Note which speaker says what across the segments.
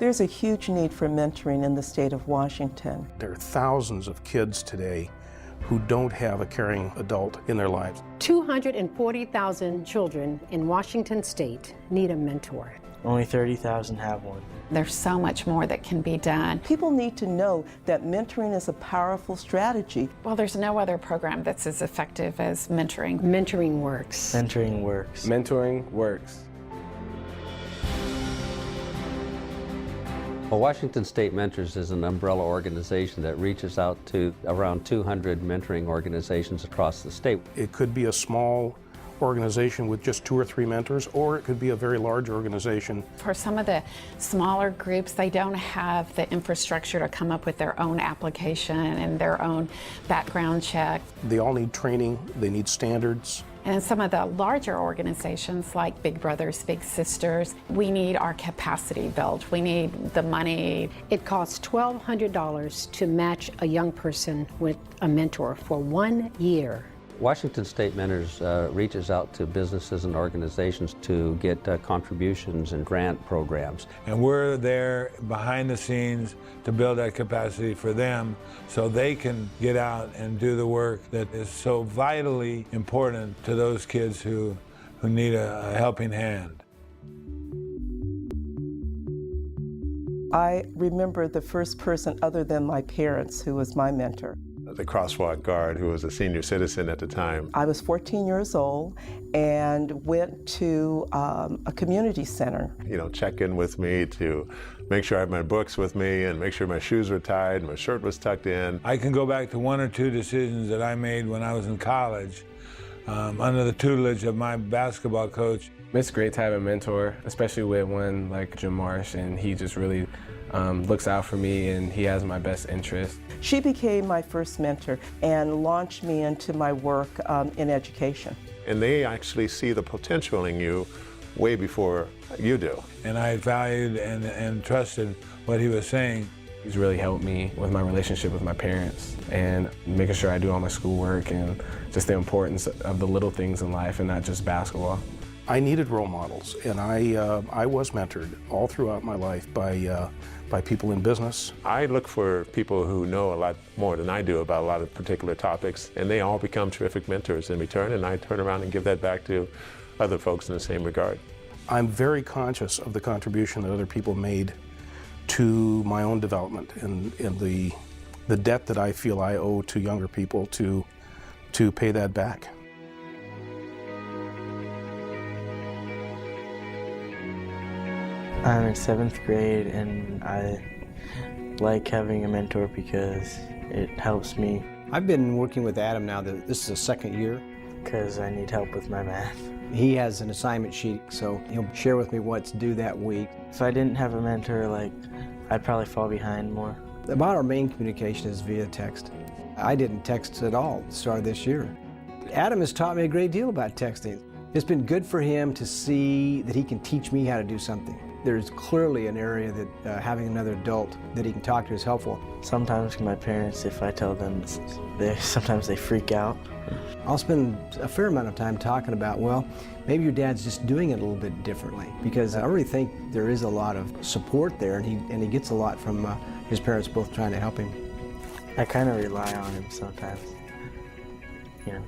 Speaker 1: There's a huge need for mentoring in the state of Washington.
Speaker 2: There are thousands of kids today who don't have a caring adult in their lives.
Speaker 3: 240,000 children in Washington state need a mentor.
Speaker 4: Only 30,000 have one.
Speaker 5: There's so much more that can be done.
Speaker 1: People need to know that mentoring is a powerful strategy.
Speaker 5: Well, there's no other program that's as effective as mentoring.
Speaker 3: Mentoring works.
Speaker 4: Mentoring works.
Speaker 6: Mentoring works.
Speaker 7: Well, Washington State Mentors is an umbrella organization that reaches out to around 200 mentoring organizations across the state.
Speaker 2: It could be a small organization with just 2 or 3 mentors, or it could be a very large organization.
Speaker 5: For some of the smaller groups, they don't have the infrastructure to come up with their own application and their own background check.
Speaker 2: They all need training, they need standards.
Speaker 5: And in some of the larger organizations like Big Brothers, Big Sisters, we need our capacity built. We need the money.
Speaker 3: It costs $1,200 to match a young person with a mentor for 1 year.
Speaker 7: Washington State Mentors reaches out to businesses and organizations to get contributions and grant programs.
Speaker 8: And we're there behind the scenes to build that capacity for them so they can get out and do the work that is so vitally important to those kids who need a helping hand.
Speaker 1: I remember the first person other than my parents who was my mentor.
Speaker 9: The crosswalk guard, who was a senior citizen at the time.
Speaker 1: I was 14 years old and went to a community center.
Speaker 9: You know, check in with me to make sure I had my books with me and make sure my shoes were tied, my shirt was tucked in.
Speaker 8: I can go back to 1 or 2 decisions that I made when I was in college under the tutelage of my basketball coach.
Speaker 6: It's great to have a mentor, especially with one like Jim Marsh, and he just really looks out for me and he has my best interest.
Speaker 1: She became my first mentor and launched me into my work in education.
Speaker 9: And they actually see the potential in you way before you do.
Speaker 8: And I valued and trusted what he was saying.
Speaker 6: He's really helped me with my relationship with my parents and making sure I do all my schoolwork and just the importance of the little things in life and not just basketball.
Speaker 2: I needed role models, and I was mentored all throughout my life by people in business.
Speaker 9: I look for people who know a lot more than I do about a lot of particular topics, and they all become terrific mentors in return, and I turn around and give that back to other folks in the same regard.
Speaker 2: I'm very conscious of the contribution that other people made to my own development and the debt that I feel I owe to younger people to pay that back.
Speaker 4: I'm in 7th grade and I like having a mentor because it helps me.
Speaker 10: I've been working with Adam now, this is the 2nd year.
Speaker 4: Because I need help with my math.
Speaker 10: He has an assignment sheet, so he'll share with me what's due that week.
Speaker 4: If I didn't have a mentor, I'd probably fall behind more.
Speaker 10: About our main communication is via text. I didn't text at all at the start of this year. Adam has taught me a great deal about texting. It's been good for him to see that he can teach me how to do something. There's clearly an area that having another adult that he can talk to is helpful.
Speaker 4: Sometimes my parents, if I tell them, sometimes they freak out.
Speaker 10: I'll spend a fair amount of time talking about, well, maybe your dad's just doing it a little bit differently, because I really think there is a lot of support there, and he gets a lot from his parents both trying to help him.
Speaker 4: I kind of rely on him sometimes, you know.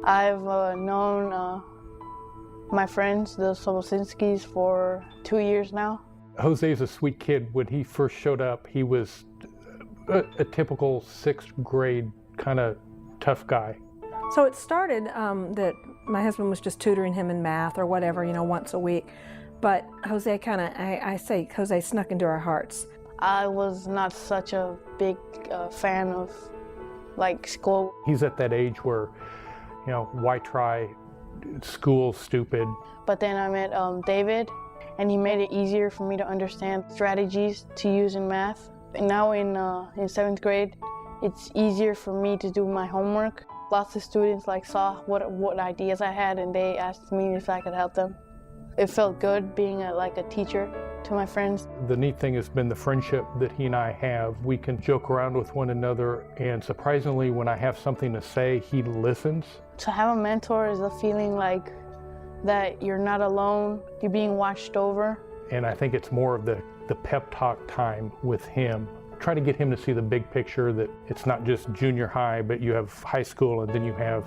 Speaker 11: I've known my friends, the Solosinskis, for 2 years now.
Speaker 12: Jose's a sweet kid. When he first showed up, he was a typical 6th grade kind of tough guy.
Speaker 13: So it started that my husband was just tutoring him in math or whatever, once a week. But Jose Jose snuck into our hearts.
Speaker 11: I was not such a big fan of school.
Speaker 12: He's at that age where, why try? School's stupid.
Speaker 11: But then I met David, and he made it easier for me to understand strategies to use in math. And now in 7th grade, it's easier for me to do my homework. Lots of students saw what ideas I had, and they asked me if I could help them. It felt good being a teacher. to my friends.
Speaker 12: The neat thing has been the friendship that he and I have. We can joke around with one another, and surprisingly, when I have something to say, he listens.
Speaker 11: To have a mentor is a feeling like that you're not alone, you're being watched over.
Speaker 12: And I think it's more of the pep talk time with him. Try to get him to see the big picture, that it's not just junior high, but you have high school and then you have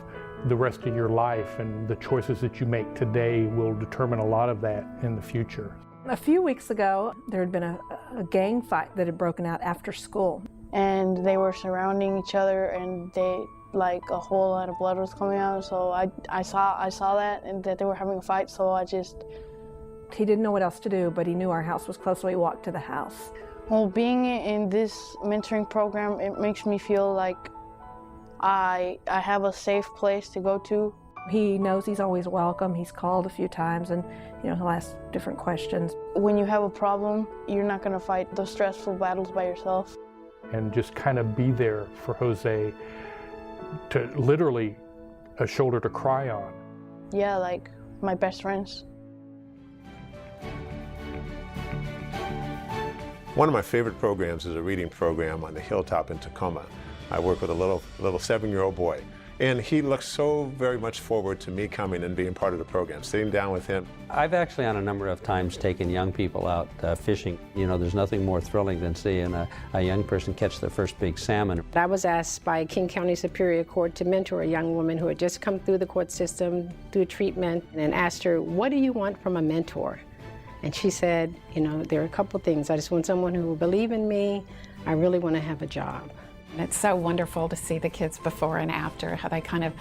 Speaker 12: the rest of your life, and the choices that you make today will determine a lot of that in the future.
Speaker 13: A few weeks ago, there had been a gang fight that had broken out after school.
Speaker 11: And they were surrounding each other, and like a whole lot of blood was coming out. So I saw that, and that they were having a fight, so
Speaker 13: He didn't know what else to do, but he knew our house was close, so he walked to the house.
Speaker 11: Well, being in this mentoring program, it makes me feel like I have a safe place to go to.
Speaker 13: He knows he's always welcome. He's called a few times, and he'll ask different questions.
Speaker 11: When you have a problem, you're not going to fight those stressful battles by yourself.
Speaker 12: And just kind of be there for Jose, to literally a shoulder to cry on.
Speaker 11: Yeah, like my best friends.
Speaker 9: One of my favorite programs is a reading program on the hilltop in Tacoma. I work with a little 7-year-old boy, and he looks so very much forward to me coming and being part of the program, sitting down with him.
Speaker 7: I've actually on a number of times taken young people out fishing. There's nothing more thrilling than seeing a young person catch their first big salmon.
Speaker 3: I was asked by King County Superior Court to mentor a young woman who had just come through the court system, through treatment, and asked her, what do you want from a mentor? And she said, there are a couple things. I just want someone who will believe in me. I really want to have a job.
Speaker 5: It's so wonderful to see the kids before and after, how they kind of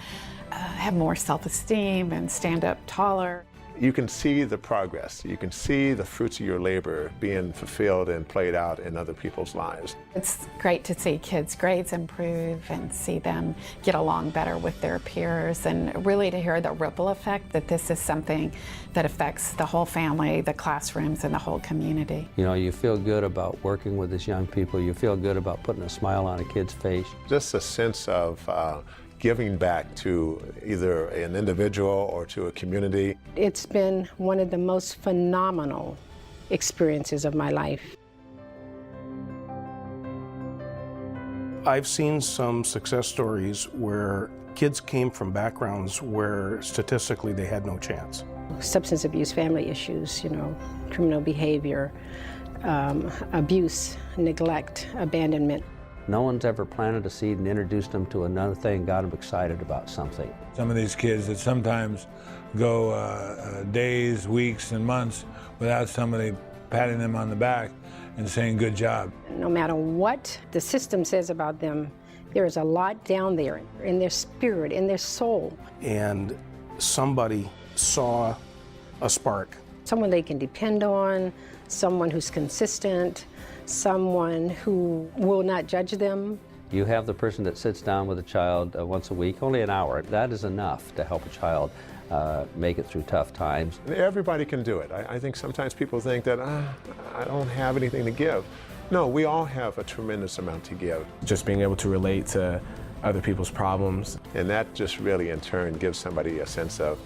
Speaker 5: have more self-esteem and stand up taller.
Speaker 9: You can see the progress. You can see the fruits of your labor being fulfilled and played out in other people's lives.
Speaker 5: It's great to see kids' grades improve and see them get along better with their peers, and really to hear the ripple effect that this is something that affects the whole family, the classrooms, and the whole community.
Speaker 7: You feel good about working with these young people. You feel good about putting a smile on a kid's face.
Speaker 9: Just a sense of giving back to either an individual or to a community.
Speaker 3: It's been one of the most phenomenal experiences of my life.
Speaker 2: I've seen some success stories where kids came from backgrounds where statistically they had no chance.
Speaker 3: Substance abuse, family issues, criminal behavior, abuse, neglect, abandonment.
Speaker 7: No one's ever planted a seed and introduced them to another thing and got them excited about something.
Speaker 8: Some of these kids that sometimes go days, weeks, and months without somebody patting them on the back and saying, good job.
Speaker 3: No matter what the system says about them, there is a lot down there in their spirit, in their soul.
Speaker 2: And somebody saw a spark.
Speaker 3: Someone they can depend on, someone who's consistent, someone who will not judge them.
Speaker 7: You have the person that sits down with a child once a week, only an hour. That is enough to help a child make it through tough times.
Speaker 9: Everybody can do it. I think sometimes people think that, I don't have anything to give. No, we all have a tremendous amount to give.
Speaker 6: Just being able to relate to other people's problems.
Speaker 9: And that just really in turn gives somebody a sense of,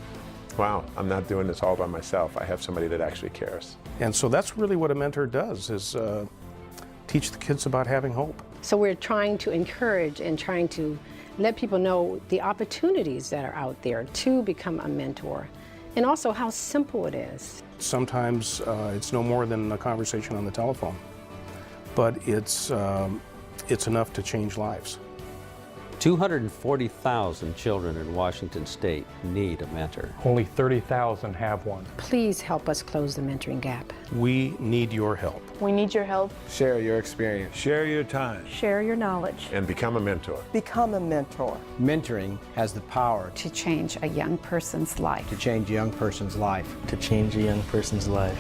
Speaker 9: wow, I'm not doing this all by myself. I have somebody that actually cares.
Speaker 2: And so that's really what a mentor does, is teach the kids about having hope.
Speaker 3: So we're trying to encourage and trying to let people know the opportunities that are out there to become a mentor, and also how simple it is.
Speaker 2: Sometimes it's no more than a conversation on the telephone, but it's enough to change lives.
Speaker 7: 240,000 children in Washington State need a mentor.
Speaker 12: Only 30,000 have one.
Speaker 3: Please help us close the mentoring gap.
Speaker 2: We need your help.
Speaker 11: We need your help.
Speaker 6: Share your experience.
Speaker 8: Share your time.
Speaker 13: Share your knowledge.
Speaker 9: And become a mentor.
Speaker 1: Become a mentor.
Speaker 10: Mentoring has the power
Speaker 5: To change a young person's life.
Speaker 10: to change a young person's life.
Speaker 4: To change a young person's life.